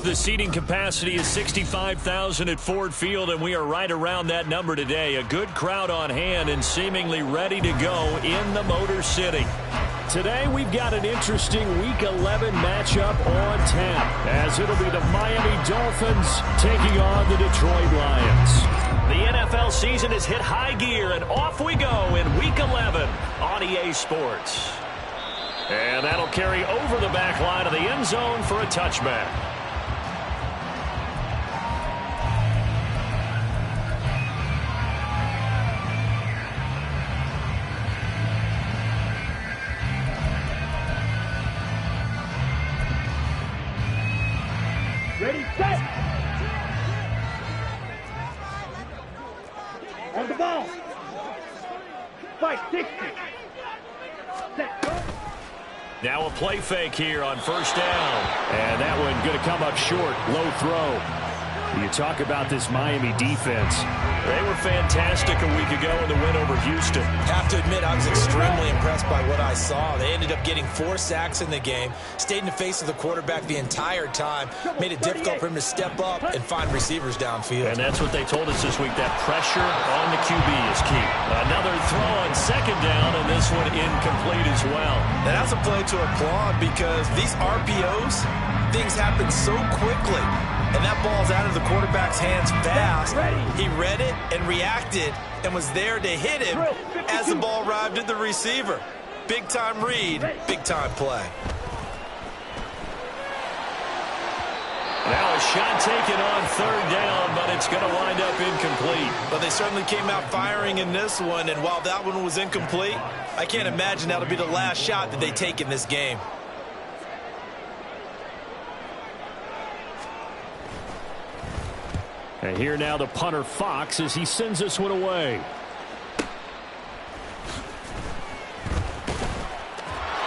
The seating capacity is 65,000 at Ford Field, and we are right around that number today. A good crowd on hand and seemingly ready to go in the Motor City. Today we've got an interesting Week 11 matchup on tap, as it'll be the Miami Dolphins taking on the Detroit Lions. The NFL season has hit high gear, and off we go in Week 11 on EA Sports. And that'll carry over the back line of the end zone for a touchback. Ready, set! On the ball! Fight, 60! Set, go! Now a play fake here on first down. And that one going to come up short, low throw. You talk about this Miami defense. They were fantastic a week ago in the win over Houston. Have to admit, I was extremely impressed by what I saw. They ended up getting 4 sacks in the game, stayed in the face of the quarterback the entire time, made it difficult for him to step up and find receivers downfield. And that's what they told us this week, that pressure on the QB is key. Another throw on second down, and this one incomplete as well. And that's a play to applaud because these RPOs, things happen so quickly. And that ball's out of the quarterback's hands fast. He read it and reacted and was there to hit him as the ball arrived at the receiver. Big-time read, big-time play. Now a shot taken on third down, but it's going to wind up incomplete. But they certainly came out firing in this one, and while that one was incomplete, I can't imagine that'll be the last shot that they take in this game. And here now the punter Fox as he sends this one away.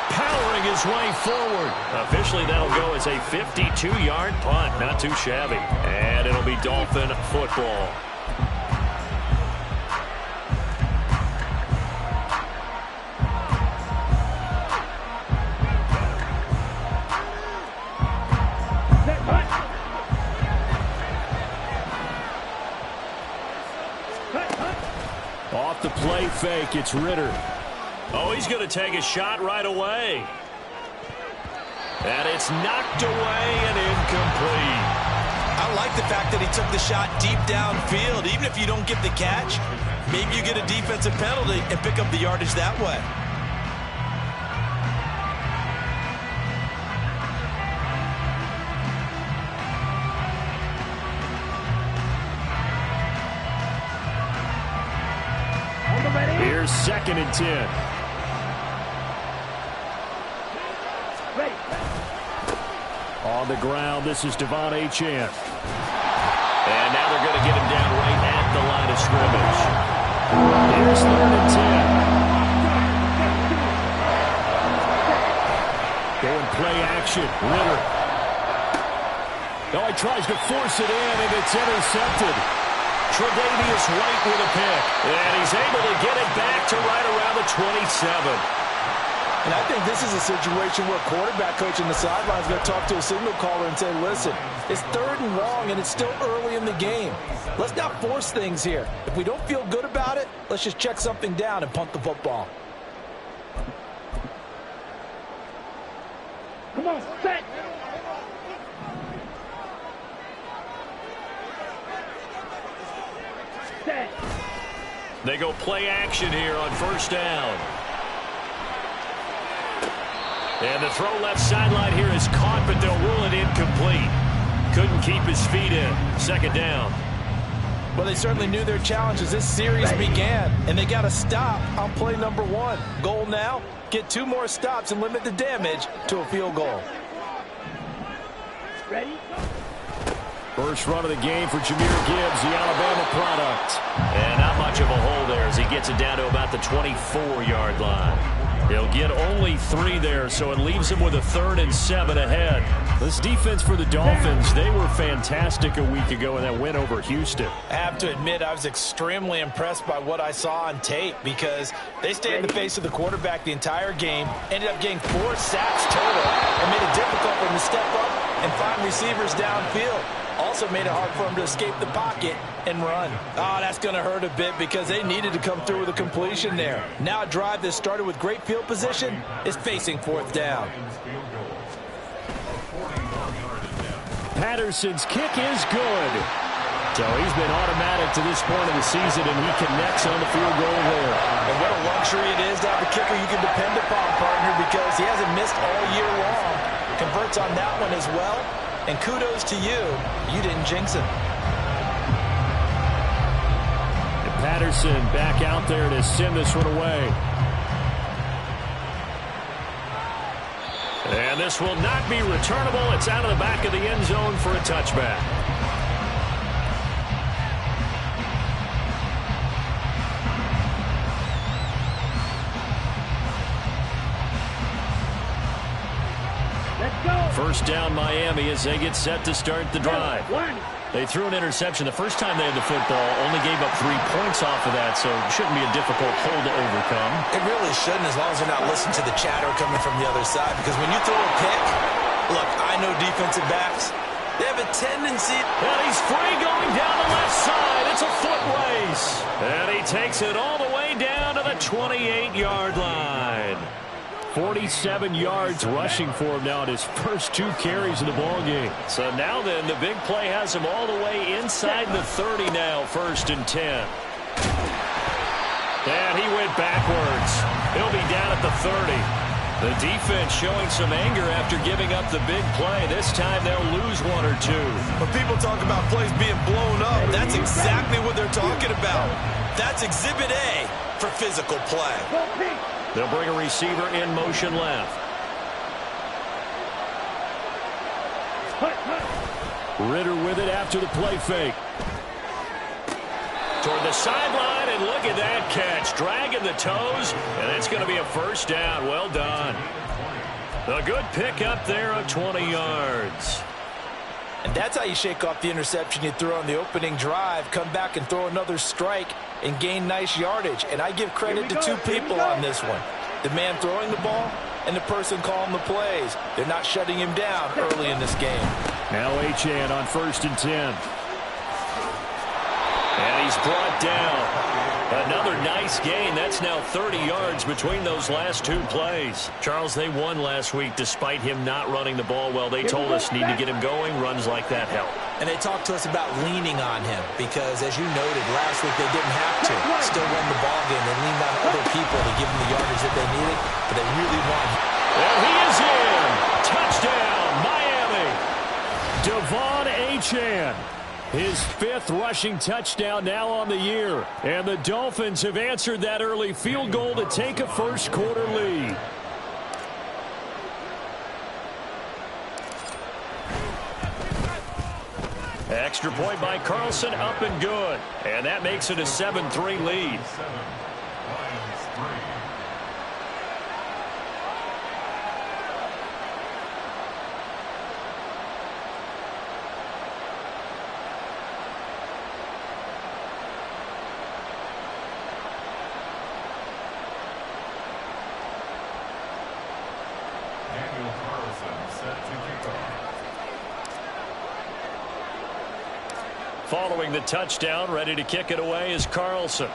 Powering his way forward. Officially that'll go as a 52-yard punt. Not too shabby. And it'll be Dolphin football. Off the play fake, it's Ritter. Oh, he's going to take a shot right away. And it's knocked away and incomplete. I like the fact that he took the shot deep downfield. Even if you don't get the catch, maybe you get a defensive penalty and pick up the yardage that way. Here's 2nd and 10. On the ground, this is Devon Achane. And now they're going to get him down right at the line of scrimmage. Here's 3rd and 10. Going play action. Ritter. Oh, he tries to force it in, and it's intercepted. Tre'Davious White with a pick. And he's able to get it back to right around the 27. And I think this is a situation where quarterback coach in the sideline is going to talk to a signal caller and say, listen, it's 3rd and long, and it's still early in the game. Let's not force things here. If we don't feel good about it, let's just check something down and punt the football. Come on, set! Set! They go play action here on first down. And the throw left sideline here is caught, but they'll rule it incomplete. Couldn't keep his feet in. 2nd down. Well, they certainly knew their challenge as this series began, and they got to stop on play number 1. Goal now, get 2 more stops and limit the damage to a field goal. Ready? First run of the game for Jahmyr Gibbs, the Alabama product. And not much of a hole there as he gets it down to about the 24-yard line. He'll get only 3 there, so it leaves him with a 3rd and 7 ahead. This defense for the Dolphins, they were fantastic a week ago in that win over Houston. I have to admit, I was extremely impressed by what I saw on tape because they stayed in the face of the quarterback the entire game, ended up getting 4 sacks total, and made it difficult for him to step up and find receivers downfield. Also made it hard for him to escape the pocket and run. Oh, that's going to hurt a bit because they needed to come through with a completion there. Now a drive that started with great field position is facing fourth down. Patterson's kick is good. So he's been automatic to this point of the season, and he connects on the field goal there. And what a luxury it is to have a kicker you can depend upon, partner, because he hasn't missed all year long. Converts on that one as well. And kudos to you. You didn't jinx him. And Patterson back out there to send this one away. And this will not be returnable. It's out of the back of the end zone for a touchback. First down Miami as they get set to start the drive. They threw an interception the first time they had the football, only gave up 3 points off of that, so it shouldn't be a difficult hole to overcome. It really shouldn't, as long as they're not listening to the chatter coming from the other side, because when you throw a pick, look, I know defensive backs, they have a tendency. And he's free going down the left side. It's a foot race. And he takes it all the way down to the 28-yard line. 47 yards rushing for him now in his first 2 carries of the ball game. So now then, the big play has him all the way inside the 30 now, 1st and 10. And he went backwards. He'll be down at the 30. The defense showing some anger after giving up the big play. This time they'll lose 1 or 2. When people talk about plays being blown up, that's exactly what they're talking about. That's Exhibit A for physical play. They'll bring a receiver in motion left. Ritter with it after the play fake. Toward the sideline, and look at that catch. Dragging the toes, and it's going to be a first down. Well done. A good pick up there of 20 yards. And that's how you shake off the interception you threw on the opening drive, come back and throw another strike and gain nice yardage. And I give credit to 2 people on this one. The man throwing the ball and the person calling the plays. They're not shutting him down early in this game. Now Achane on 1st and 10. And he's brought down. Another nice gain. That's now 30 yards between those last 2 plays. Charles, they won last week despite him not running the ball well. They told us need to get him going. Runs like that help. And they talked to us about leaning on him because, as you noted, last week they didn't have to. Still won the ball game. They leaned on other people to give them the yardage that they needed, but they really won. And he is in. Touchdown, Miami. Devon Achane. His 5th rushing touchdown now on the year. And the Dolphins have answered that early field goal to take a first-quarter lead. Extra point by Carlson, up and good. And that makes it a 7-3 lead. Following the touchdown, ready to kick it away is Carlson.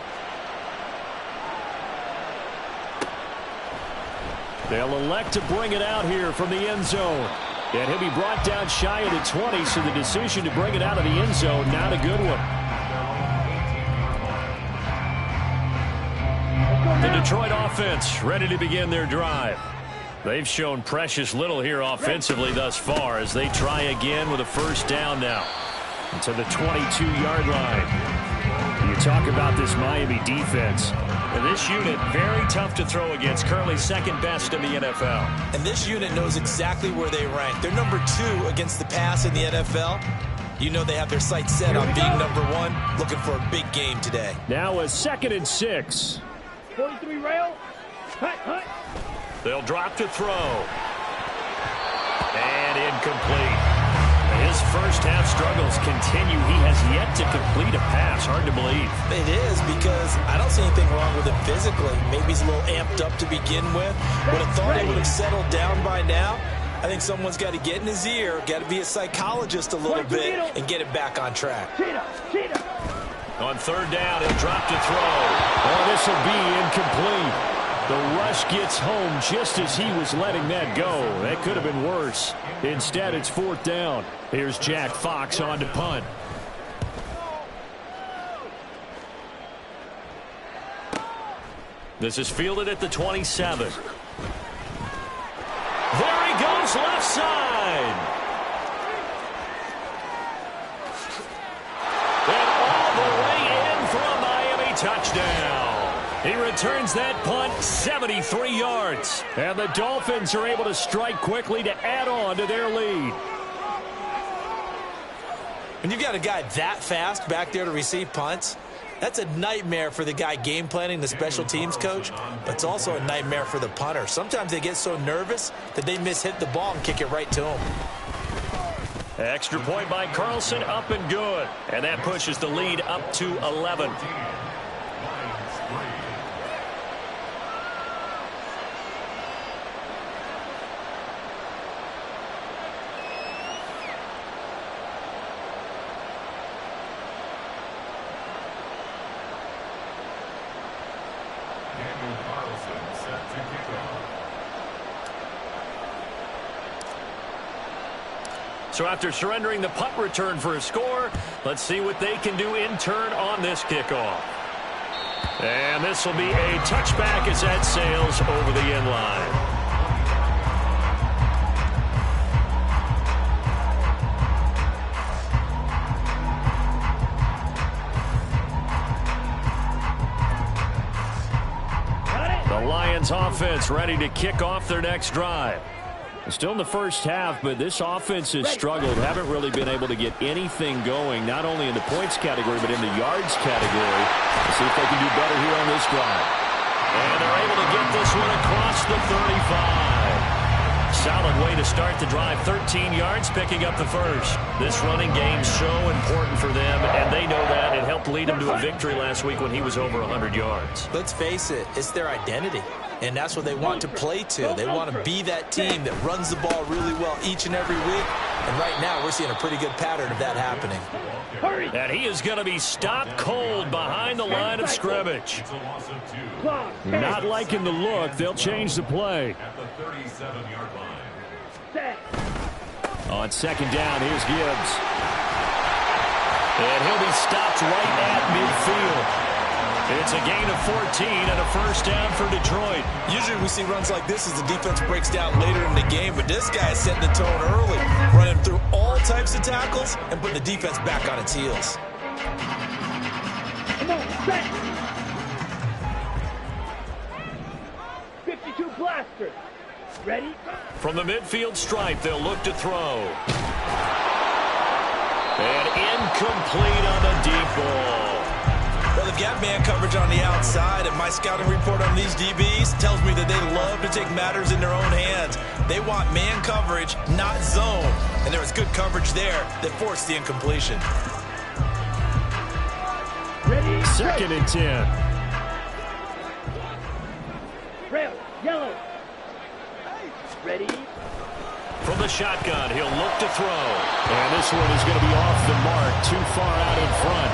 They'll elect to bring it out here from the end zone. And he'll be brought down shy of the 20, so the decision to bring it out of the end zone, not a good one. The Detroit offense ready to begin their drive. They've shown precious little here offensively thus far as they try again with a first down now. To the 22-yard line. You talk about this Miami defense. And this unit, very tough to throw against, currently second best in the NFL. And this unit knows exactly where they rank. They're number 2 against the pass in the NFL. You know they have their sights set on being number 1, looking for a big game today. Now a 2nd and 6. 43 rail. Hut. They'll drop to throw. And incomplete. His first half struggles continue. He has yet to complete a pass. Hard to believe. It is, because I don't see anything wrong with him physically. Maybe he's a little amped up to begin with. Would have thought he would have settled down by now. I think someone's got to get in his ear, got to be a psychologist a little bit, and get it back on track. On third down, he'll drop to throw. Oh, this will be incomplete. The rush gets home just as he was letting that go. That could have been worse. Instead, it's fourth down. Here's Jack Fox on to punt. This is fielded at the 27. There he goes, left side. And all the way in for a Miami touchdown. He returns that punt 73 yards. And the Dolphins are able to strike quickly to add on to their lead. When you've got a guy that fast back there to receive punts, that's a nightmare for the guy game planning, the special teams coach, but it's also a nightmare for the punter. Sometimes they get so nervous that they mishit the ball and kick it right to him. Extra point by Carlson, up and good. And that pushes the lead up to 11. So after surrendering the punt return for a score, let's see what they can do in turn on this kickoff. And this will be a touchback as that sails over the end line. The Lions offense ready to kick off their next drive. Still in the first half, but this offense has struggled. Haven't really been able to get anything going, not only in the points category, but in the yards category. Let's see if they can do better here on this drive. And they're able to get this one across the 35. Solid way to start the drive. 13 yards, picking up the first. This running game so important for them, and they know that. It helped lead them to a victory last week when he was over 100 yards. Let's face it, it's their identity. And that's what they want to play to. They want to be that team that runs the ball really well each and every week. And right now, we're seeing a pretty good pattern of that happening. And he is going to be stopped cold behind the line of scrimmage. Not liking the look. They'll change the play. On second down, here's Gibbs. And he'll be stopped right at midfield. It's a gain of 14 and a first down for Detroit. Usually we see runs like this as the defense breaks down later in the game, but this guy is setting the tone early, running through all types of tackles and putting the defense back on its heels. Come on, set. 52 blaster. Ready? From the midfield stripe, they'll look to throw. And incomplete on the deep ball. Well, they've got man coverage on the outside, and my scouting report on these DBs tells me that they love to take matters in their own hands. They want man coverage, not zone. And there was good coverage there that forced the incompletion. Ready? Second and 10. Rail, yellow. Ready? From the shotgun, he'll look to throw. And this one is going to be off the mark, too far out in front.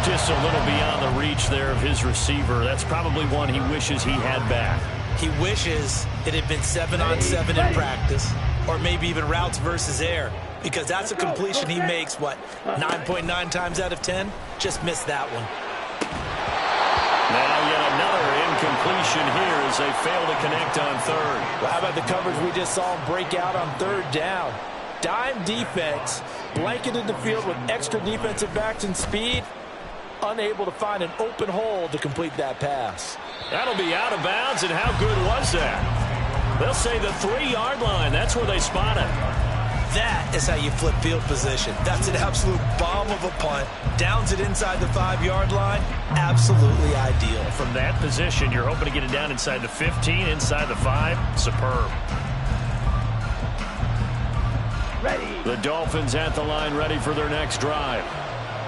Just a little beyond the reach there of his receiver. That's probably one he wishes he had back. He wishes it had been 7-on-7 in practice, or maybe even routes versus air, because that's a completion he makes, 9.9 times out of 10? Just missed that one. Now yet another incompletion here as they fail to connect on third. Well, how about the coverage we just saw him break out on third down? Dime defense, blanketed the field with extra defensive backs and speed, unable to find an open hole to complete that pass. That'll be out of bounds, and how good was that? They'll say the 3-yard line. That's where they spot it. That is how you flip field position. That's an absolute bomb of a punt. Downs it inside the 5-yard line. Absolutely ideal. From that position, you're hoping to get it down inside the 15, inside the 5. Superb. Ready. The Dolphins at the line ready for their next drive.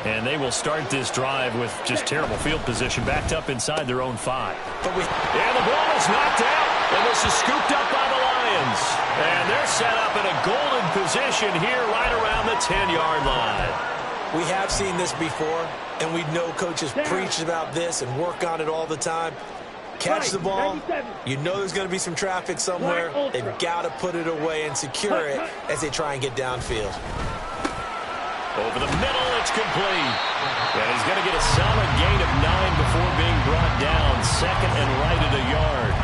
And they will start this drive with just terrible field position, backed up inside their own 5. And the ball is knocked out, and this is scooped up by the Lions. And they're They're set up in a golden position here right around the 10-yard line. We have seen this before, and we know coaches preach about this and work on it all the time. Catch the ball. You know there's going to be some traffic somewhere. They've got to put it away and secure it as they try and get downfield. Over the middle, it's complete. And he's going to get a solid gain of 9 before being brought down. Second and right at a yard.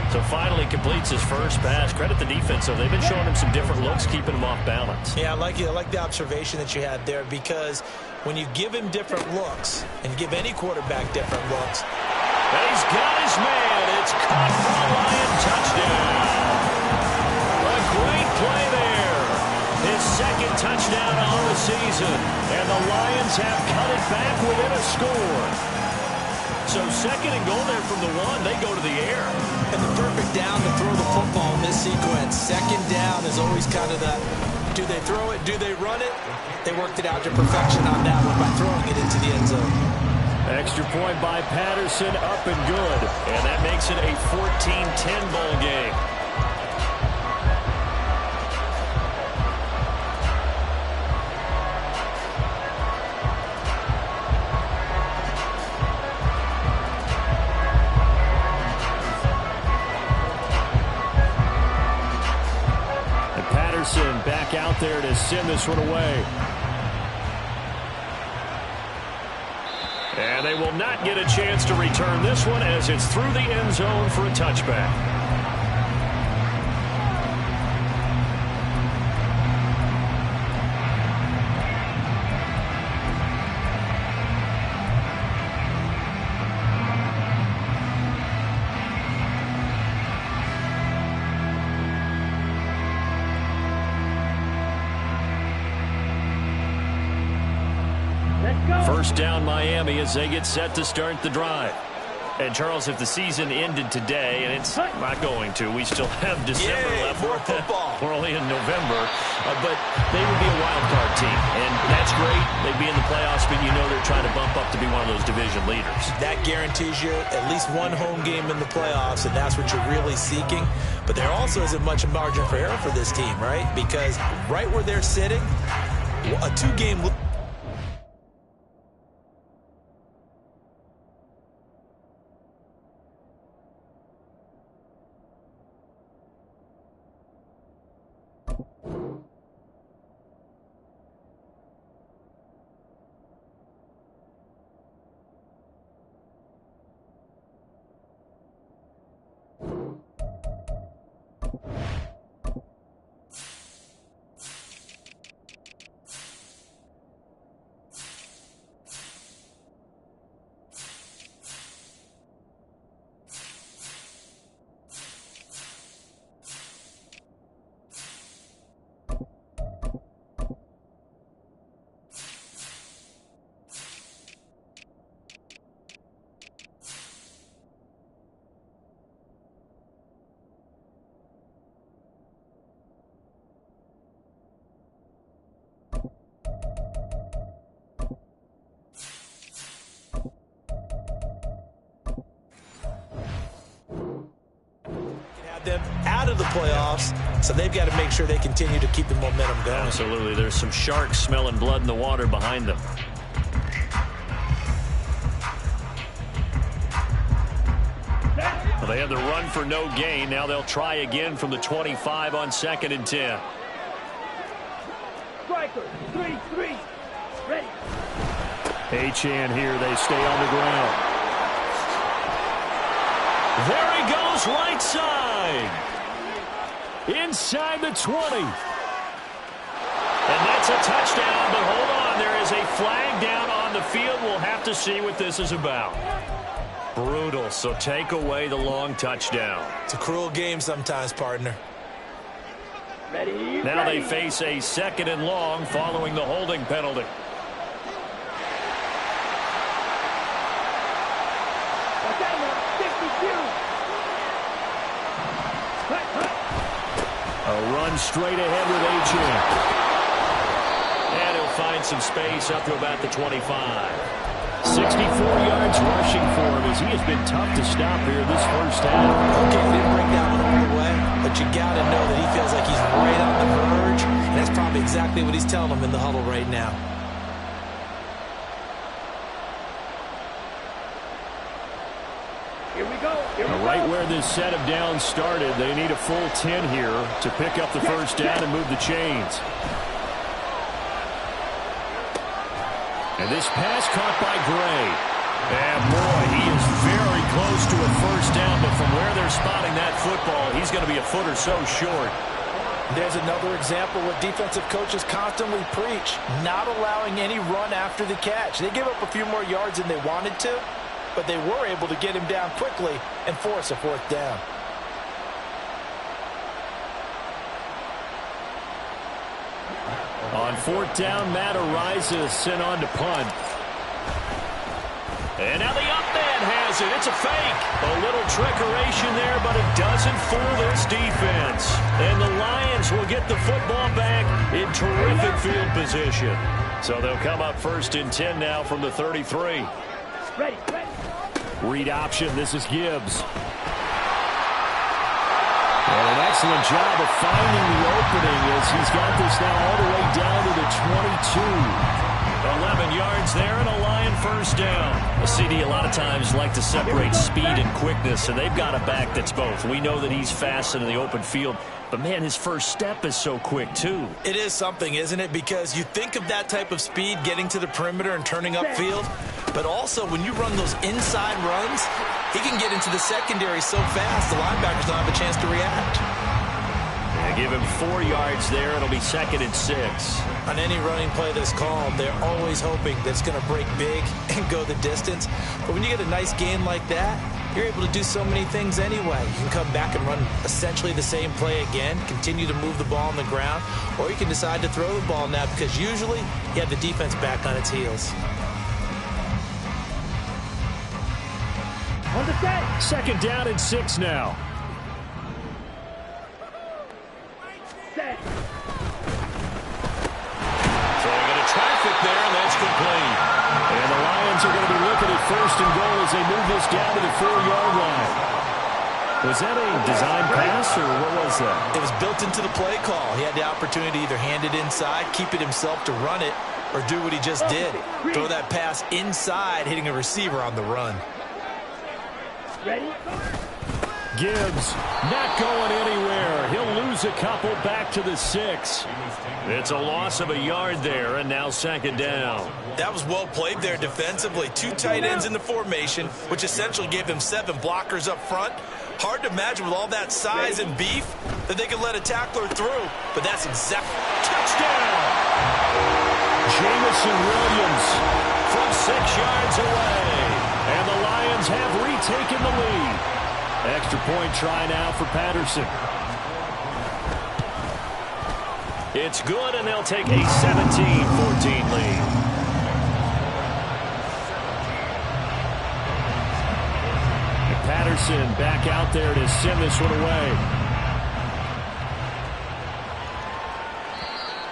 So finally completes his first pass. Credit the defense, so they've been showing him some different looks, keeping him off balance. Yeah, I like the observation that you had there, because when you give him different looks and give any quarterback different looks. And he's got his man. It's caught for a Lion touchdown. A great play there. His second touchdown on the season. And the Lions have cut it back within a score. So second and goal there from the 1. They go to the air. And the perfect down to throw the football in this sequence. Second down is always kind of that, do they throw it, do they run it? They worked it out to perfection on that one by throwing it into the end zone. Extra point by Patterson, up and good. And that makes it a 14-10 ball game. Back out there to send this one away. And they will not get a chance to return this one as it's through the end zone for a touchback. First down Miami as they get set to start the drive. And Charles, if the season ended today, and it's not going to, we still have December left. More football. We're only in November, but they would be a wild card team, and that's great. They'd be in the playoffs, but you know they're trying to bump up to be one of those division leaders. That guarantees you at least one home game in the playoffs, and that's what you're really seeking. But there also isn't much margin for error for this team, right? Because right where they're sitting, a two-game lead. Them out of the playoffs, so they've got to make sure they continue to keep the momentum going. Absolutely. There's some sharks smelling blood in the water behind them. Well, they had the run for no gain. Now they'll try again from the 25 on 2nd and 10. Striker, 3-3, ready. Achane here. They stay on the ground. There he goes, right side. Inside the 20. And that's a touchdown, but hold on. There is a flag down on the field. We'll have to see what this is about. Brutal, so take away the long touchdown. It's a cruel game sometimes, partner. Ready, now ready. they face a 2nd and long following the holding penalty. A run straight ahead with Achane. And he'll find some space up to about the 25. 64 yards rushing for him as he has been tough to stop here this first half. Okay, he didn't bring that one all the way, but you got to know that he feels like exactly what he's telling them in the huddle right now. Here we go. Right where this set of downs started, they need a full 10 here to pick up the first down and move the chains. And this pass caught by Gray. And boy, he is very close to a first down, but from where they're spotting that football, he's going to be a foot or so short. There's another example what defensive coaches constantly preach, not allowing any run after the catch. They give up a few more yards than they wanted to, but they were able to get him down quickly and force a fourth down. On fourth down, Matt Ariza sent on to punt. And now the up man has it. It's a fake. A little trickeration there, but it doesn't fool this defense. And the Lions will get the football back in terrific field position. So they'll come up first and 10 now from the 33. Ready. Read option. This is Gibbs. And an excellent job of finding the opening as he's got this now all the way down to the 22. 11 yards there and a Lion first down. A CD a lot of times like to separate speed and quickness, and they've got a back that's both. We know that he's fast in the open field, but man, his first step is so quick too. It is something, isn't it? Because you think of that type of speed getting to the perimeter and turning upfield, but also when you run those inside runs, he can get into the secondary so fast the linebackers don't have a chance to react. They give him 4 yards there. It'll be 2nd and 6. On any running play that's called, they're always hoping that it's going to break big and go the distance. But when you get a nice gain like that, you're able to do so many things anyway. You can come back and run essentially the same play again, continue to move the ball on the ground, or you can decide to throw the ball now because usually you have the defense back on its heels. On the set. 2nd down and 6 now. Set. Throwing into traffic there, and that's complete. And the Lions are going to be looking at 1st and goal as they move this down to the 4-yard line. Was that a design pass, or what was that? It was built into the play call. He had the opportunity to either hand it inside, keep it himself to run it, or do what he just did. Throw that pass inside, hitting a receiver on the run. Ready. Gibbs not going anywhere. He'll lose a couple back to the 6. It's a loss of a yard there, and now 2nd down. That was well played there defensively. 2 tight ends in the formation, which essentially gave them 7 blockers up front. Hard to imagine with all that size and beef that they could let a tackler through, but that's exactly... Touchdown! Jamison Williams from 6 yards away. And the Lions have retaken the lead. Extra point try now for Patterson. It's good, and they'll take a 17-14 lead. And Patterson back out there to send this one away.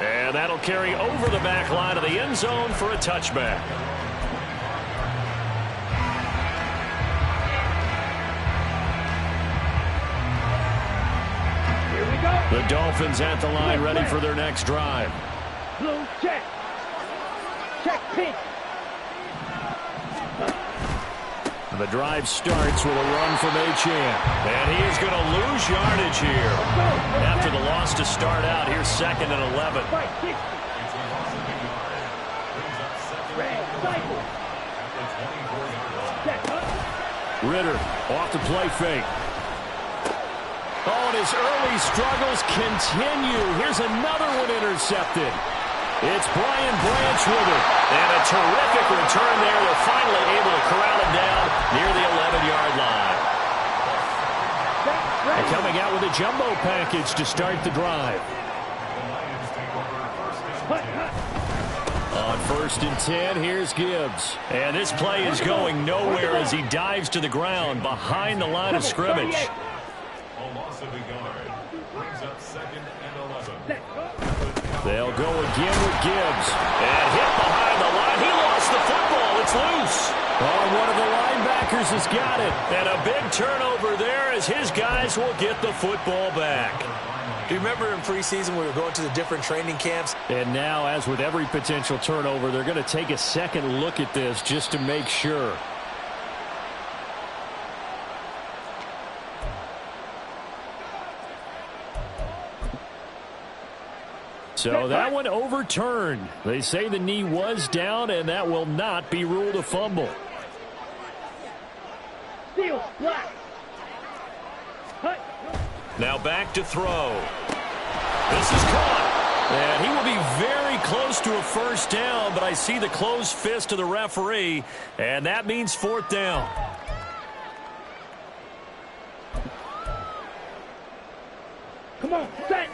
And that'll carry over the back line of the end zone for a touchback. The Dolphins at the line, ready for their next drive. Blue, check. Check, pink. The drive starts with a run from Achane. And he is going to lose yardage here. After the loss to start out, here's 2nd and 11. Ritter off the play fake. Oh, and his early struggles continue. Here's another one intercepted. It's Brian Branch with it. And a terrific return there. They're finally able to corral him down near the 11-yard line. And coming out with a jumbo package to start the drive. On 1st and 10, here's Gibbs. And this play is going nowhere as he dives to the ground behind the line of scrimmage. They'll go again with Gibbs. And hit behind the line. He lost the football. It's loose. Oh, one of the linebackers has got it. And a big turnover there as his guys will get the football back. Do you remember in preseason we were going to the different training camps? And now, as with every potential turnover, they're going to take a second look at this just to make sure. So that one overturned. They say the knee was down, and that will not be ruled a fumble. Steal, block. Hut. Now back to throw. This is caught. And he will be very close to a first down, but I see the closed fist of the referee, and that means fourth down. Come on, set.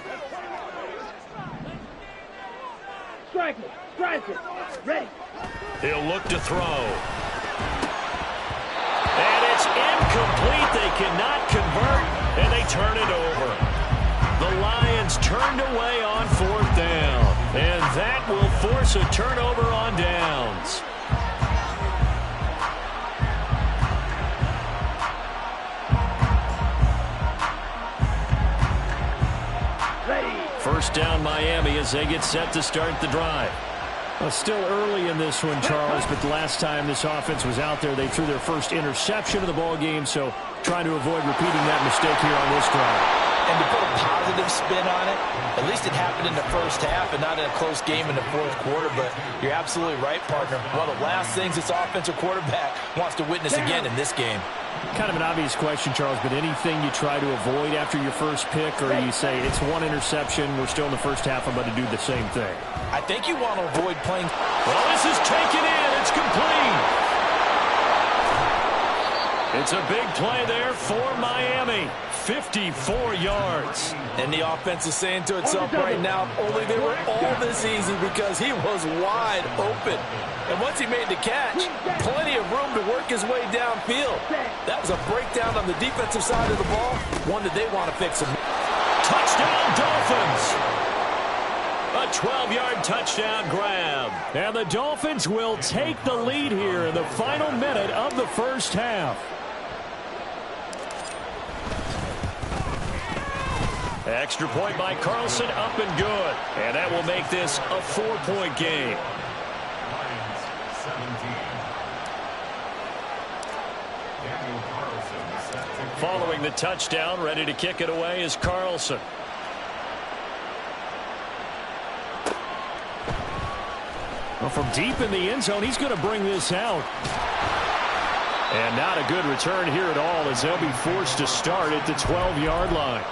Strike it, strike it. Ready. He'll look to throw. And it's incomplete. They cannot convert, and they turn it over. The Lions turned away on fourth down, and that will force a turnover on downs. First down Miami as they get set to start the drive. Well, still early in this one, Charles, but the last time this offense was out there, they threw their first interception of the ball game, so trying to avoid repeating that mistake here on this drive. And to put a positive spin on it, at least it happened in the first half and not in a close game in the fourth quarter, but you're absolutely right, partner. One of the last things this offensive quarterback wants to witness again in this game. Kind of an obvious question, Charles, but anything you try to avoid after your first pick, or you say it's one interception, we're still in the first half, I'm going to do the same thing? I think you want to avoid playing. Well, this is taken in. It's complete. It's a big play there for Miami. 54 yards. And the offense is saying to itself right now, only they were all this easy because he was wide open. And once he made the catch, plenty of room to work his way downfield. That was a breakdown on the defensive side of the ball, one that they want to fix. Touchdown, Dolphins. A 12-yard touchdown grab. And the Dolphins will take the lead here in the final minute of the first half. Extra point by Carlson, up and good. And that will make this a 4-point game. Following the touchdown, ready to kick it away is Carlson. Well, from deep in the end zone, he's going to bring this out. And not a good return here at all as they'll be forced to start at the 12-yard line.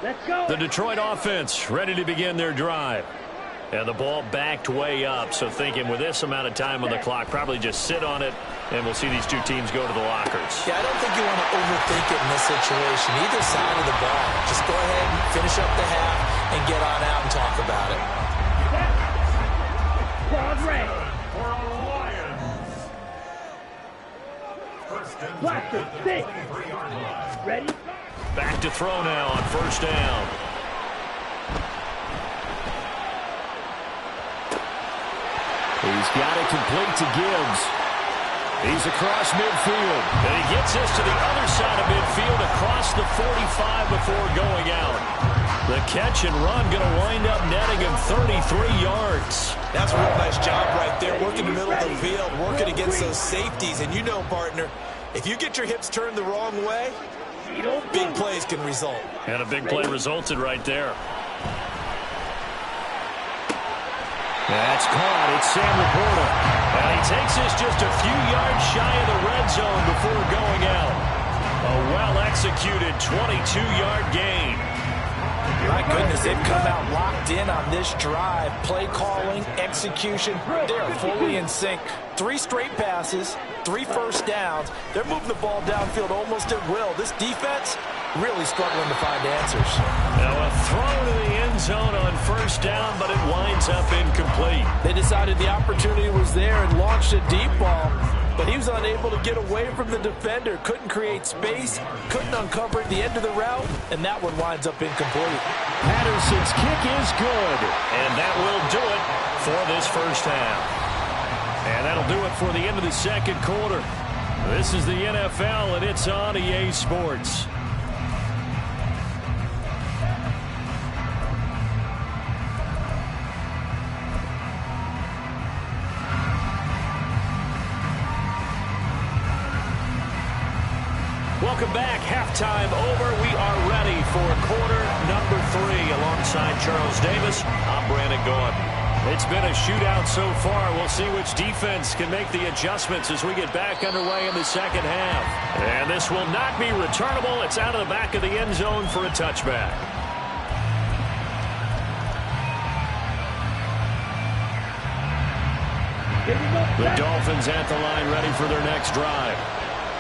Let's go. The Detroit offense ready to begin their drive. And the ball backed way up, so thinking with this amount of time on the clock, probably just sit on it, and we'll see these two teams go to the lockers. Yeah, I don't think you want to overthink it in this situation. Either side of the ball. Just go ahead and finish up the half and get on out and talk about it. Quad red. Blaster, 6. Ready? Back to throw now on first down. He's got it complete to Gibbs. He's across midfield. And he gets this to the other side of midfield across the 45 before going out. The catch and run going to wind up netting him 33 yards. That's a real nice job right there, working the middle of the field, working against those safeties. And you know, partner, if you get your hips turned the wrong way, big plays can result. And a big play resulted right there. That's caught. It's Sam Laporta. And he takes this just a few yards shy of the red zone before going out. A well-executed 22-yard gain. My goodness, they've come out locked in on this drive. Play calling, execution, they're fully in sync. 3 straight passes, 3 first downs. They're moving the ball downfield almost at will. This defense really struggling to find answers. Now a throw to the end zone on first down, but it winds up incomplete. They decided the opportunity was there and launched a deep ball, but he was unable to get away from the defender. Couldn't create space, couldn't uncover at the end of the route, and that one winds up incomplete. Patterson's kick is good, and that will do it for this first half. And that'll do it for the end of the second quarter. This is the NFL, and it's on EA Sports. Welcome back. Halftime over. We are ready for quarter number 3. Alongside Charles Davis, I'm Brandon Gordon. It's been a shootout so far. We'll see which defense can make the adjustments as we get back underway in the second half. And this will not be returnable. It's out of the back of the end zone for a touchback. The Dolphins at the line ready for their next drive.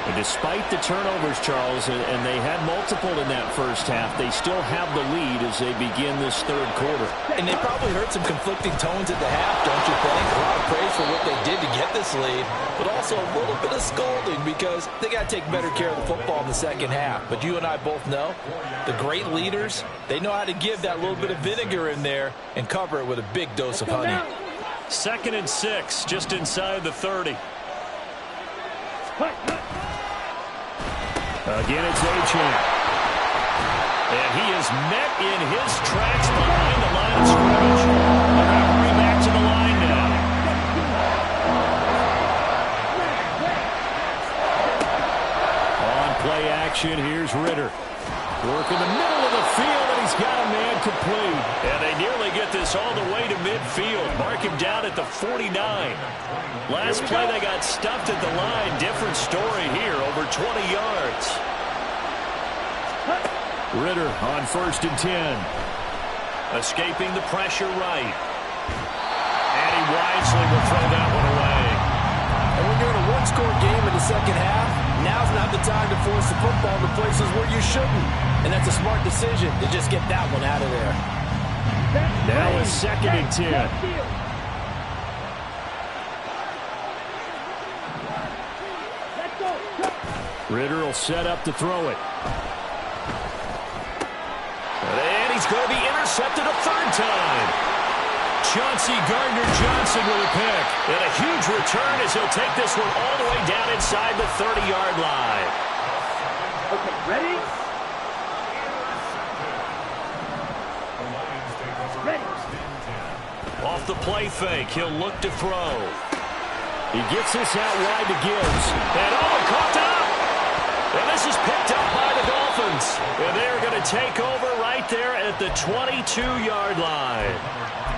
And despite the turnovers, Charles, and they had multiple in that first half, they still have the lead as they begin this third quarter. And they probably heard some conflicting tones at the half, don't you think? A lot of praise for what they did to get this lead, but also a little bit of scolding because they got to take better care of the football in the second half. But you and I both know the great leaders, they know how to give that little bit of vinegar in there and cover it with a big dose of honey. 2nd and 6, just inside the 30. Again, it's Achane. And he is met in his tracks behind the line of scrimmage. They're going to hurry back to the line now. On play action, here's Ritter. Work in the middle of the field, and he's got a man complete. And they nearly get this all the way to midfield. Mark him down at the 49. Last play, they got stuffed at the line. Different story here, over 20 yards. Ritter on 1st and 10. Escaping the pressure right. And he wisely will throw that one away. And when you're in a one-score game in the second half, now's not the time to force the football to places where you shouldn't. And that's a smart decision to just get that one out of there. Now it's 2nd and 10. Ritter will set up to throw it. And he's going to be intercepted a 3rd time. Chauncey Gardner-Johnson with a pick. And a huge return as he'll take this one all the way down inside the 30-yard line. Okay, ready? Off the play fake, he'll look to throw. He gets this out wide to Gibbs. And caught up! And this is picked up by the Dolphins. And they're going to take over right there at the 22-yard line.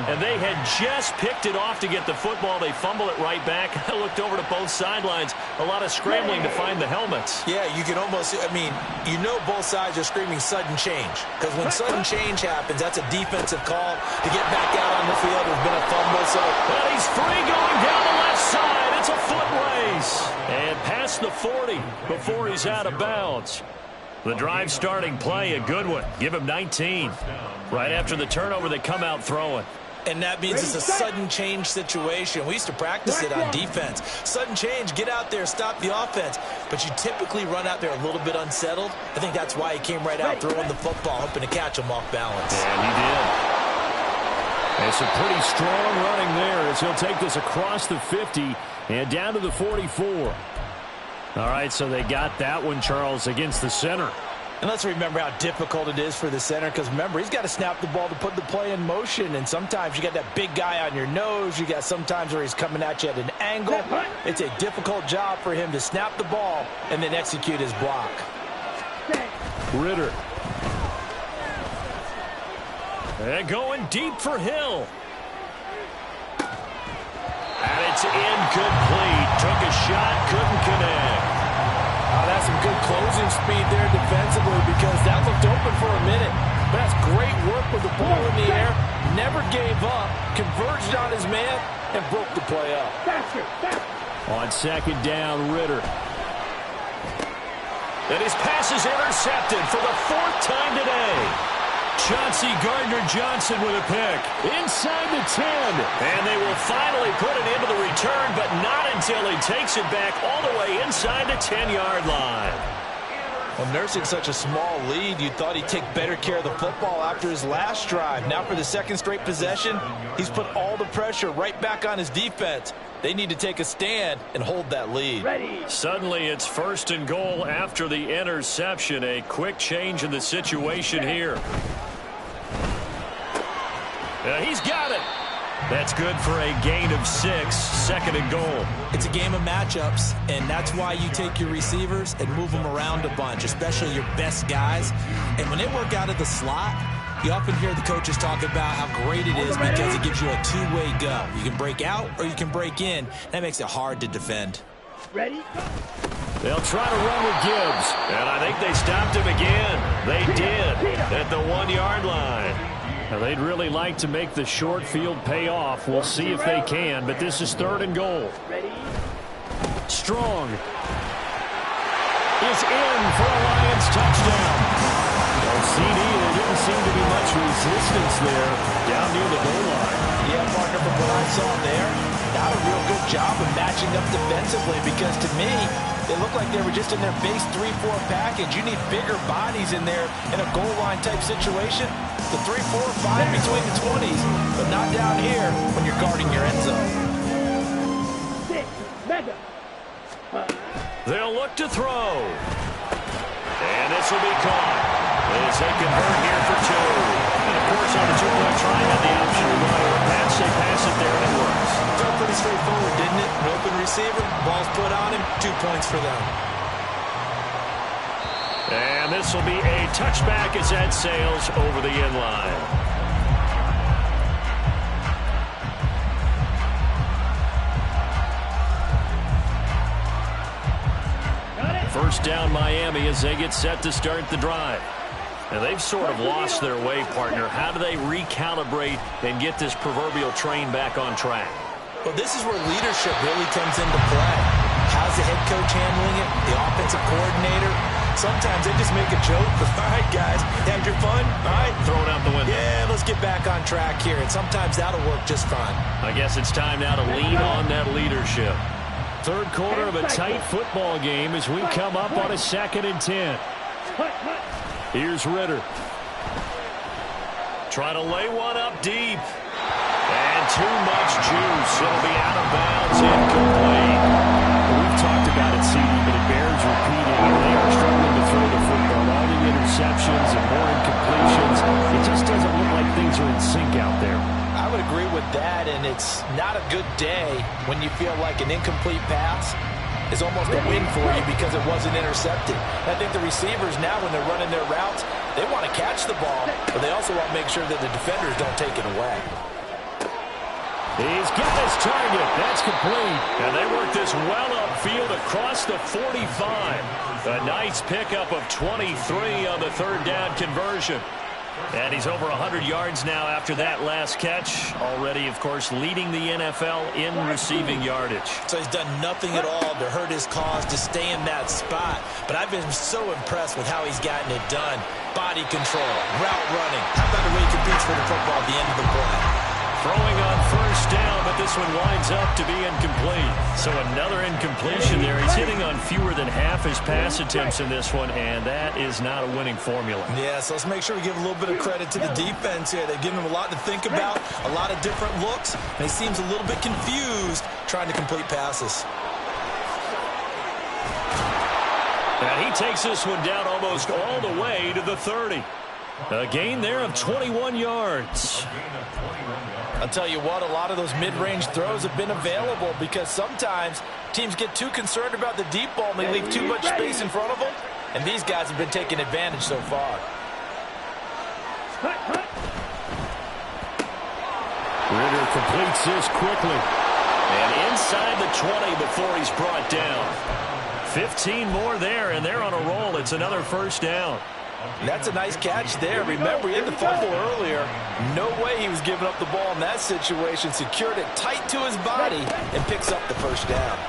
And they had just picked it off to get the football. They fumble it right back. I looked over to both sidelines. A lot of scrambling to find the helmets. Yeah, you can almost, both sides are screaming sudden change. Because when sudden change happens, that's a defensive call to get back out on the field. There's been a fumble. And he's free going down the left side. It's a foot race. And past the 40 before he's out of bounds. The drive starting play, a good one. Give him 19. Right after the turnover, they come out throwing. And that means it's a sudden change situation. We used to practice it on defense. Sudden change, get out there, stop the offense. But you typically run out there a little bit unsettled. I think that's why he came right out throwing the football, hoping to catch him off balance. And he did. It's a pretty strong running there as he'll take this across the 50 and down to the 44. All right, so they got that one, Charles, against the center. And let's remember how difficult it is for the center, because remember, he's got to snap the ball to put the play in motion, and sometimes you got that big guy on your nose. You got sometimes where he's coming at you at an angle. It's a difficult job for him to snap the ball and then execute his block. Ritter. And going deep for Hill. And it's incomplete. Took a shot, couldn't connect. That's some good closing speed there defensively, because that looked open for a minute. But that's great work with the ball in the air. Never gave up, converged on his man, and broke the play up. On 2nd down, Ritter. And his pass is intercepted for the 4th time today. Chauncey Gardner-Johnson with a pick. Inside the 10. And they will finally put it into the return, but not until he takes it back all the way inside the 10-yard line. Well, nursing such a small lead, you thought he'd take better care of the football after his last drive. Now for the second straight possession, he's put all the pressure right back on his defense. They need to take a stand and hold that lead. Ready. Suddenly it's 1st and goal after the interception. A quick change in the situation here. He's got it. That's good for a gain of 6, 2nd and goal. It's a game of matchups, and that's why you take your receivers and move them around a bunch, especially your best guys. And when they work out of the slot, you often hear the coaches talk about how great it is because it gives you a two-way go. You can break out or you can break in. That makes it hard to defend. Ready. They'll try to run with Gibbs, and I think they stopped him again. They did at the 1-yard line. Now, they'd really like to make the short field pay off. We'll see if they can, but this is 3rd and goal. Ready. Strong is in for a Lions touchdown. Well, CD, there didn't seem to be much resistance there down near the goal line. Yeah, partner, from what I saw there, not a real good job of matching up defensively because to me, they looked like they were just in their base 3-4 package. You need bigger bodies in there in a goal line type situation. The 3-4 fine between the 20s, but not down here when you're guarding your end zone. 6. Mega. They'll look to throw. And this will be caught as they convert here for 2. And, of course, on the 2-point try, had the option to run or pass. They pass it there, and it works. Felt pretty straightforward, didn't it? An open receiver, ball's put on him, 2 points for them. And this will be a touchback as that sails over the end line. First down Miami as they get set to start the drive. And they've sort of lost their way, partner. How do they recalibrate and get this proverbial train back on track? Well, this is where leadership really comes into play. How's the head coach handling it? The offensive coordinator? Sometimes they just make a joke. All right, guys, had your fun? All right. Throw it out the window. Yeah, let's get back on track here. And sometimes that'll work just fine. I guess it's time now to lean on that leadership. 3rd quarter of a tight football game as we come up on a 2nd and 10. Here's Ritter. Try to lay one up deep. And too much juice. It'll be out of bounds, incomplete. We've talked about it, CD, but it bears repeating. They are struggling to throw the football. All the interceptions and more incompletions. It just doesn't look like things are in sync out there. I would agree with that, and it's not a good day when you feel like an incomplete pass is almost a win for you because it wasn't intercepted. I think the receivers now, when they're running their routes, they want to catch the ball, but they also want to make sure that the defenders don't take it away. He's got his target. That's complete. And they work this well upfield across the 45. A nice pickup of 23 on the 3rd down conversion. And he's over 100 yards now after that last catch. Already, of course, leading the NFL in receiving yardage. So he's done nothing at all to hurt his cause to stay in that spot. But I've been so impressed with how he's gotten it done. Body control, route running. How about the way he competes for the football at the end of the play? Throwing on 1st down, but this one winds up to be incomplete. So another incompletion there. He's hitting on fewer than half his pass attempts in this one, and that is not a winning formula. Yeah, so let's make sure we give a little bit of credit to the defense here. They've given him a lot to think about, a lot of different looks, and he seems a little bit confused trying to complete passes. And he takes this one down almost all the way to the 30. A gain there of 21 yards. I'll tell you what, a lot of those mid-range throws have been available because sometimes teams get too concerned about the deep ball and they leave too much space in front of them, and these guys have been taking advantage so far. Ritter completes this quickly. And inside the 20 before he's brought down. 15 more there, and they're on a roll. It's another 1st down. That's a nice catch there. Remember, he had the fumble earlier. No way he was giving up the ball in that situation. Secured it tight to his body and picks up the 1st down.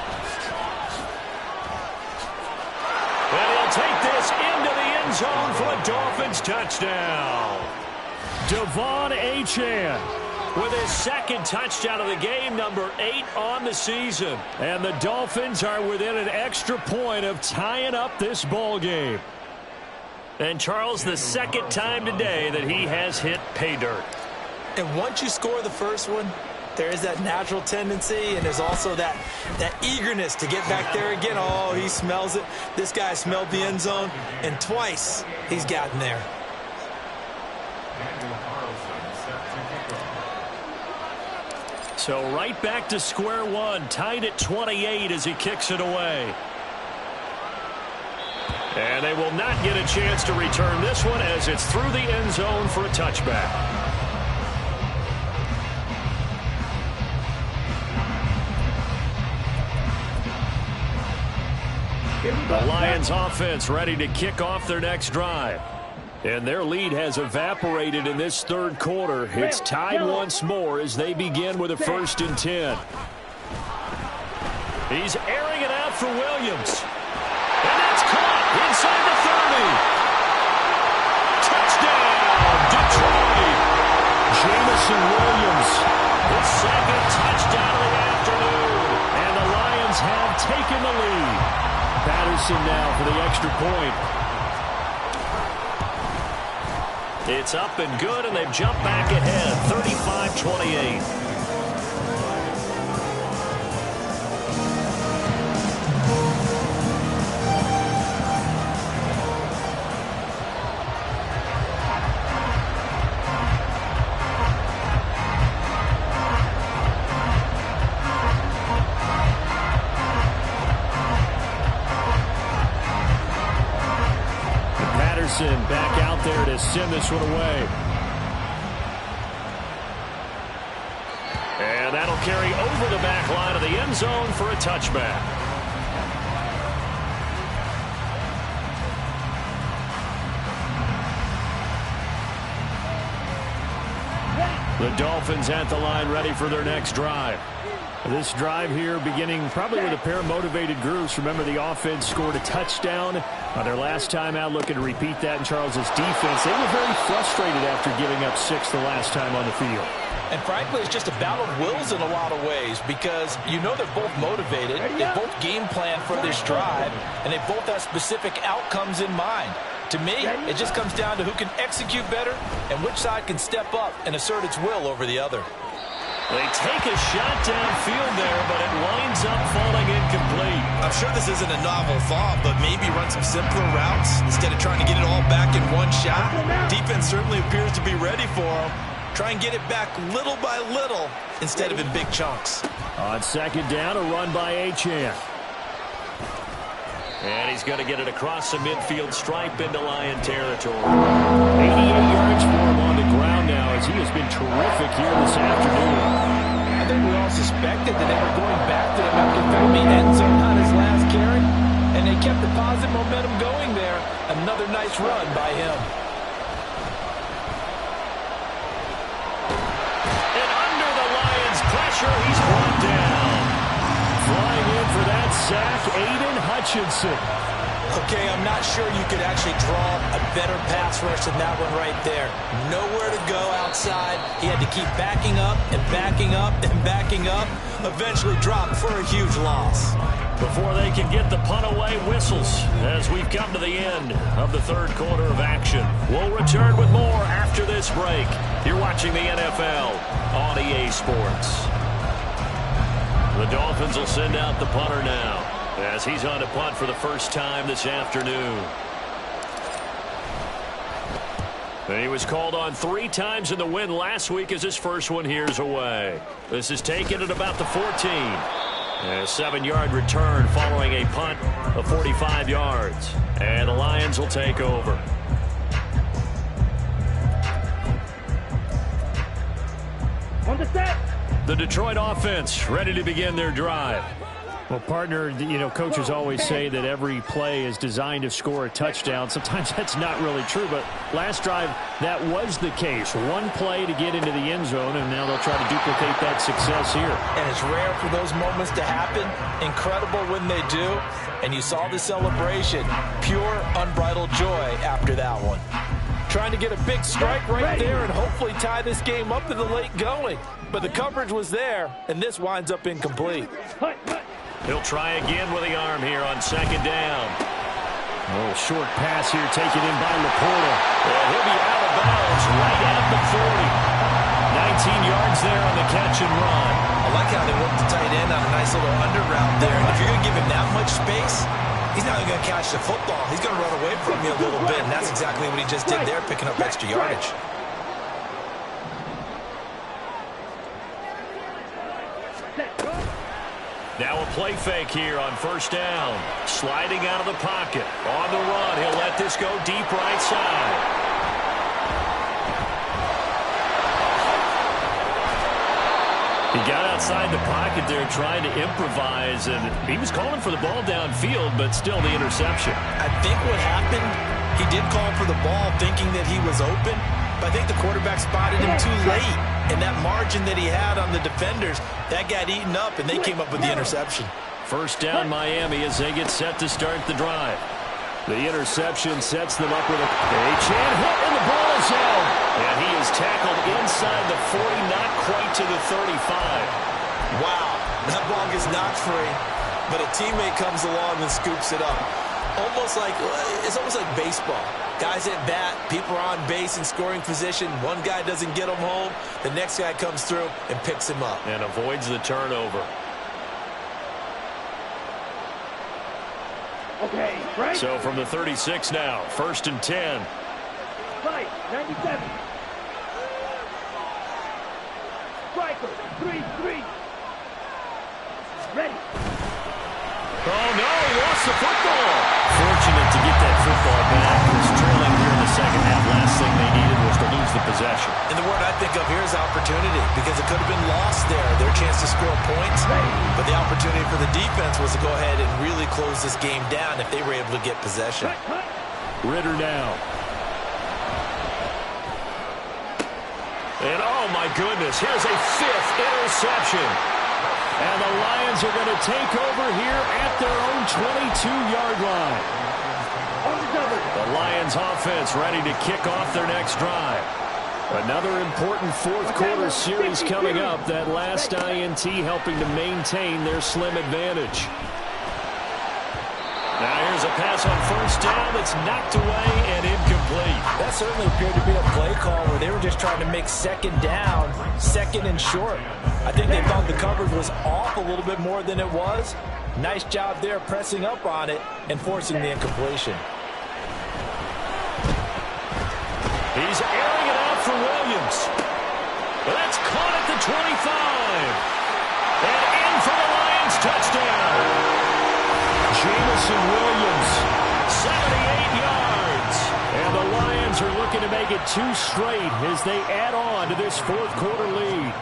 And he'll take this into the end zone for a Dolphins touchdown. Devon Achane with his 2nd touchdown of the game, number 8 on the season. And the Dolphins are within an extra point of tying up this ball game. And Charles, the second time today that he has hit pay dirt. And once you score the first one, there is that natural tendency, and there's also that eagerness to get back there again. Oh, he smells it. This guy smelled the end zone, and twice he's gotten there. So right back to square one, tied at 28 as he kicks it away. And they will not get a chance to return this one as it's through the end zone for a touchback. The Lions offense ready to kick off their next drive. And their lead has evaporated in this third quarter. It's tied once more as they begin with a 1st and 10. He's airing it out for Williams. And that's caught inside the 30. Touchdown, Detroit. Jamison Williams, his second touchdown of the afternoon. And the Lions have taken the lead. Patterson now for the extra point. It's up and good, and they've jumped back ahead, 35-28. Back out there to send this one away. And that'll carry over the back line of the end zone for a touchback. The Dolphins at the line ready for their next drive. This drive here beginning probably with a pair of motivated groups. Remember, the offense scored a touchdown their last time out, looking to repeat that in Charles's defense. They were very frustrated after giving up 6 the last time on the field. And frankly, it's just a battle of wills in a lot of ways because you know they're both motivated. They both game plan for this drive, and they both have specific outcomes in mind. To me, it just comes down to who can execute better and which side can step up and assert its will over the other. They take a shot downfield there, but it winds up falling incomplete. I'm sure this isn't a novel thought, but maybe run some simpler routes instead of trying to get it all back in one shot. Defense certainly appears to be ready for them. Try and get it back little by little instead of in big chunks. On second down, a run by Achane. And he's going to get it across the midfield stripe into Lion territory. 88 yards for him on the ground now as he has been terrific here this afternoon. I think we all suspected that they were going back to the end zone on his last carry, and they kept the positive momentum going there. Another nice run by him. And under the Lions' pressure, he's brought down. Flying in for that sack, Aiden Hutchinson. Okay, I'm not sure you could actually draw a better pass rush than that one right there. Nowhere to go outside. He had to keep backing up and backing up and backing up. Eventually dropped for a huge loss. Before they can get the punt away, whistles as we've come to the end of the third quarter of action. We'll return with more after this break. You're watching the NFL on EA Sports. The Dolphins will send out the punter now as he's on a punt for the first time this afternoon. And he was called on 3 times in the win last week as his first one here's away. This is taken at about the 14. A 7-yard return following a punt of 45 yards. And the Lions will take over. On the set. The Detroit offense ready to begin their drive. Well, partner, you know, coaches always say that every play is designed to score a touchdown. Sometimes that's not really true, but last drive, that was the case. One play to get into the end zone, and now they'll try to duplicate that success here. And it's rare for those moments to happen. Incredible when they do. And you saw the celebration. Pure, unbridled joy after that one. Trying to get a big strike right there and hopefully tie this game up in the late going. But the coverage was there, and this winds up incomplete. He'll try again with the arm here on second down. A little short pass here taken in by Laporta. And he'll be out of bounds right at the 40. 19 yards there on the catch and run. I like how they worked the tight end on a nice little under route there. And if you're going to give him that much space, he's not even going to catch the football. He's going to run away from you a little bit, and that's exactly what he just did there, picking up extra yardage. Now a play fake here on first down. Sliding out of the pocket. On the run, he'll let this go deep right side. He got outside the pocket there trying to improvise, and he was calling for the ball downfield, but still the interception. I think what happened, he did call for the ball thinking that he was open, but I think the quarterback spotted him too late. And that margin that he had on the defenders, that got eaten up, and they came up with the interception. First down Miami as they get set to start the drive. The interception sets them up with a chance hit, and the ball is out. And he is tackled inside the 40, not quite to the 35. Wow, that ball gets knocked free, but a teammate comes along and scoops it up. It's almost like baseball. Guys at bat, people are on base in scoring position. One guy doesn't get him home. The next guy comes through and picks him up. And avoids the turnover. Okay, right. So from the 36 now, 1st and 10. Right, 97. Striker, 3-3. Ready. Oh, no, he lost the football. Fortunate to get that football back. He was trailing here in the second half. Last thing they needed was to lose the possession. And the word I think of here is opportunity, because it could have been lost there, their chance to score points. But the opportunity for the defense was to go ahead and really close this game down if they were able to get possession. Ritter now. And oh my goodness, here's a 5th interception. And the Lions are going to take over here at their own 22-yard line. The Lions offense ready to kick off their next drive. Another important fourth-quarter series coming up. That last INT helping to maintain their slim advantage. Now here's a pass on first down that's knocked away and incomplete. That certainly appeared to be a play call where they were just trying to make second down, second and short. I think they thought the coverage was off a little bit more than it was. Nice job there pressing up on it and forcing the incompletion. He's airing it out for Williams. That's caught at the 25. And in for the Lions touchdown. Jamison Williams, 78 yards. And the Lions are looking to make it 2 straight as they add on to this fourth-quarter lead.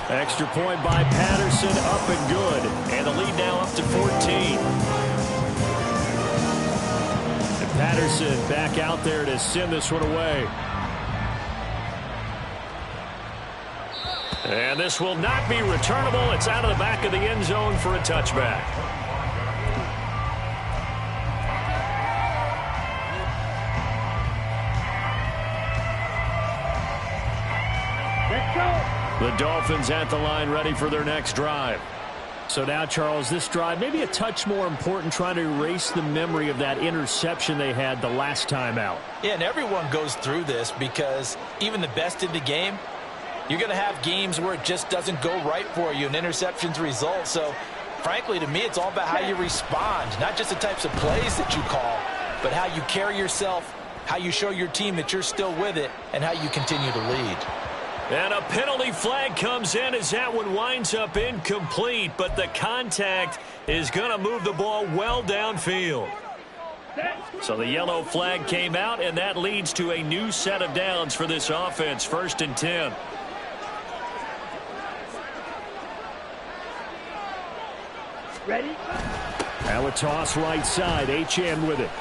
Extra point by Patterson, up and good. And the lead now up to 14. And Patterson back out there to send this one away. And this will not be returnable. It's out of the back of the end zone for a touchback. Let's go. The Dolphins at the line ready for their next drive. So now, Charles, this drive maybe a touch more important, trying to erase the memory of that interception they had the last time out. Yeah, and everyone goes through this because even the best in the game, you're going to have games where it just doesn't go right for you and interceptions result. So, frankly, to me, it's all about how you respond, not just the types of plays that you call, but how you carry yourself, how you show your team that you're still with it, and how you continue to lead. And a penalty flag comes in as that one winds up incomplete, but the contact is going to move the ball well downfield. So the yellow flag came out, and that leads to a new set of downs for this offense, 1st and 10. Ready? Now a toss right side. HN with it.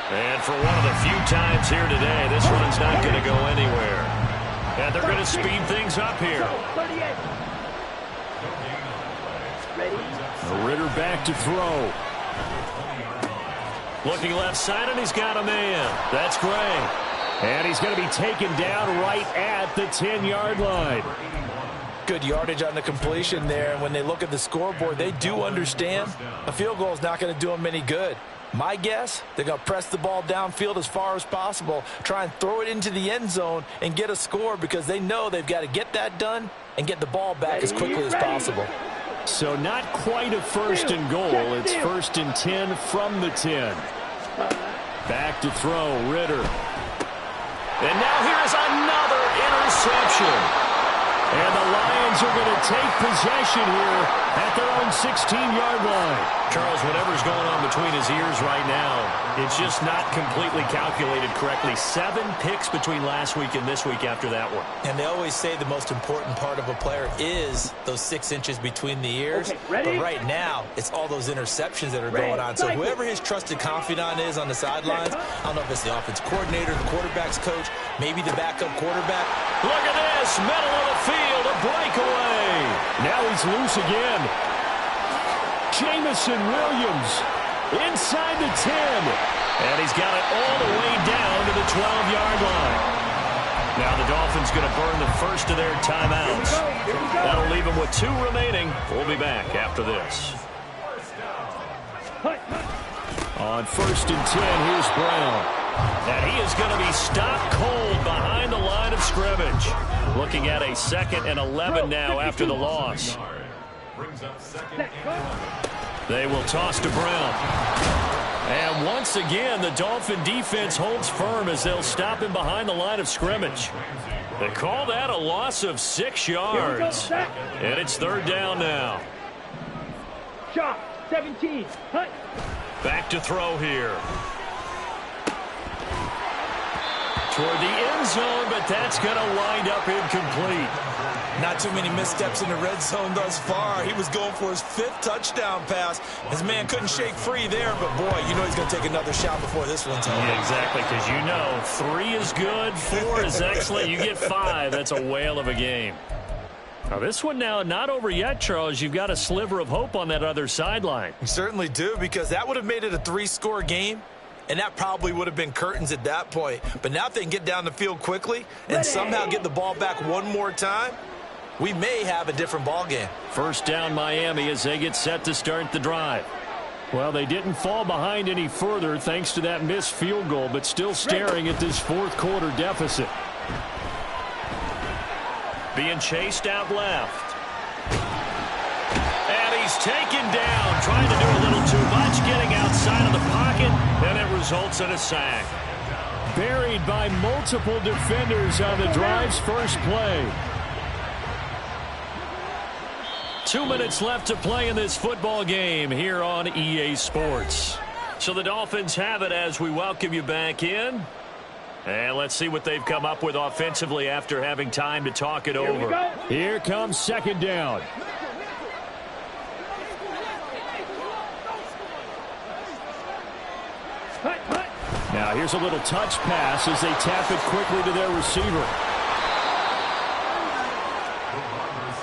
And for one of the few times here today, this run's not going to go anywhere. And they're going to speed things up here. Ritter back to throw. Looking left side, and he's got a man. That's Gray. And he's going to be taken down right at the 10-yard line. Good yardage on the completion there. And when they look at the scoreboard, they do understand a field goal is not going to do them any good. My guess, they're going to press the ball downfield as far as possible, try and throw it into the end zone and get a score because they know they've got to get that done and get the ball back as quickly as possible. So not quite a first and goal. It's first and 10 from the 10. Back to throw, Ritter. And now here's another interception. And the Lions are going to take possession here at their own 16-yard line. Charles, whatever's going on between his ears right now, it's just not completely calculated correctly. 7 picks between last week and this week after that one. And they always say the most important part of a player is those 6 inches between the ears. But right now, it's all those interceptions that are going on. So whoever his trusted confidant is on the sidelines, I don't know if it's the offense coordinator, the quarterback's coach, maybe the backup quarterback. Look at this, middle of the field, a breakaway. Now he's loose again. Jamison Williams inside the 10. And he's got it all the way down to the 12-yard line. Now the Dolphins going to burn the first of their timeouts. That'll leave them with 2 remaining. We'll be back after this. On first and 10, here's Brown. And he is going to be stopped cold behind the line of scrimmage. Looking at a 2nd and 11 now after the loss. They will toss to Brown. And once again, the Dolphin defense holds firm as they'll stop him behind the line of scrimmage. They call that a loss of 6 yards. And it's 3rd down now. Shot, 17. Hunt. Back to throw here. Toward the end zone, but that's going to wind up incomplete. Not too many missteps in the red zone thus far. He was going for his 5th touchdown pass. His man couldn't shake free there, but boy, you know he's going to take another shot before this one's over. Yeah, exactly, because you know 3 is good, 4 is excellent. You get 5, that's a whale of a game. Now this one now not over yet, Charles. You've got a sliver of hope on that other sideline. You certainly do, because that would have made it a 3-score game. And that probably would have been curtains at that point. But now if they can get down the field quickly and somehow get the ball back one more time, we may have a different ball game. First down Miami as they get set to start the drive. Well, they didn't fall behind any further thanks to that missed field goal, but still staring at this 4th quarter deficit. Being chased out left. And he's taken down, trying to do a little too much, getting outside of the pocket, and it results in a sack. Buried by multiple defenders on the drive's first play. 2 minutes left to play in this football game here on EA Sports. So the Dolphins have it as we welcome you back in. And let's see what they've come up with offensively after having time to talk it over. Here comes 2nd down. Now here's a little touch pass as they tap it quickly to their receiver.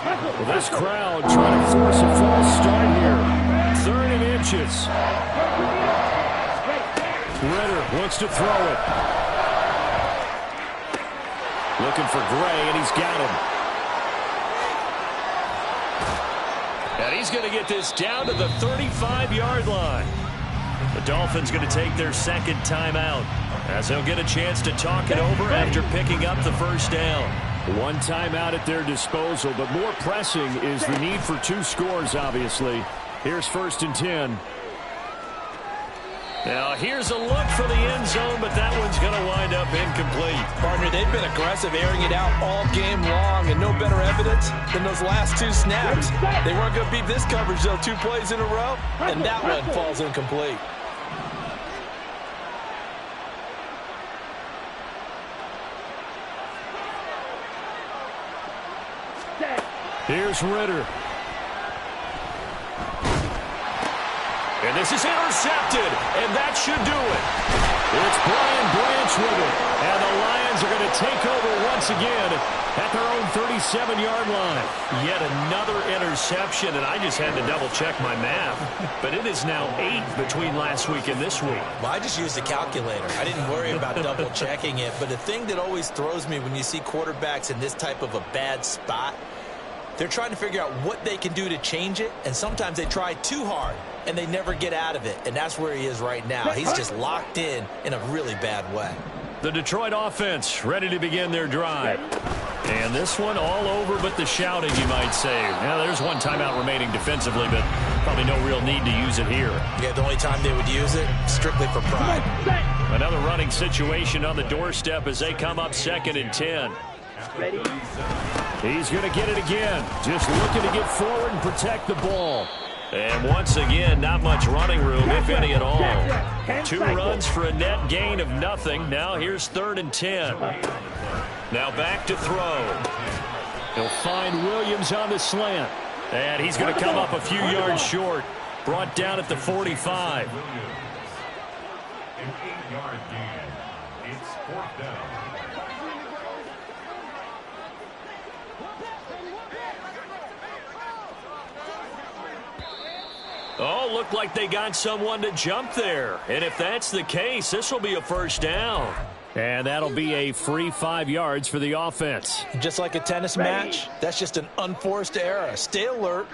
Well, this crowd trying to force a false start here. 3rd and inches. Ritter wants to throw it. Looking for Gray, and he's got him. And he's going to get this down to the 35-yard line. The Dolphins going to take their 2nd timeout as they'll get a chance to talk it over after picking up the first down. 1 timeout at their disposal, but more pressing is the need for 2 scores, obviously. Here's 1st and 10. Now here's a look for the end zone, but that one's going to wind up incomplete. Partner, they've been aggressive, airing it out all game long, and no better evidence than those last 2 snaps. They weren't going to beat this coverage, though, 2 plays in a row, and that one falls incomplete. Here's Ritter. And this is intercepted, and that should do it. It's Brian Branch with it. And the Lions are going to take over once again at their own 37-yard line. Yet another interception, and I just had to double-check my math. But it is now 8 between last week and this week. Well, I just used a calculator. I didn't worry about double-checking it. But the thing that always throws me when you see quarterbacks in this type of a bad spot, They're trying to figure out what they can do to change it, and sometimes they try too hard, and they never get out of it, and that's where he is right now. He's just locked in a really bad way. The Detroit offense ready to begin their drive. And this one all over but the shouting, you might say. Now, there's one timeout remaining defensively, but probably no real need to use it here. Yeah, the only time they would use it, strictly for pride. Another running situation on the doorstep as they come up 2nd and 10. Ready? He's going to get it again. Just looking to get forward and protect the ball. And once again, not much running room, if any at all. 2 runs for a net gain of nothing. Now here's 3rd and 10. Now back to throw. He'll find Williams on the slant. And he's going to come up a few yards short. Brought down at the 45. An 8-yard gain. It's 4th down. Oh, looked like they got someone to jump there. And if that's the case, this will be a 1st down. And that'll be a free 5 yards for the offense. Just like a tennis match, that's just an unforced error. Stay alert.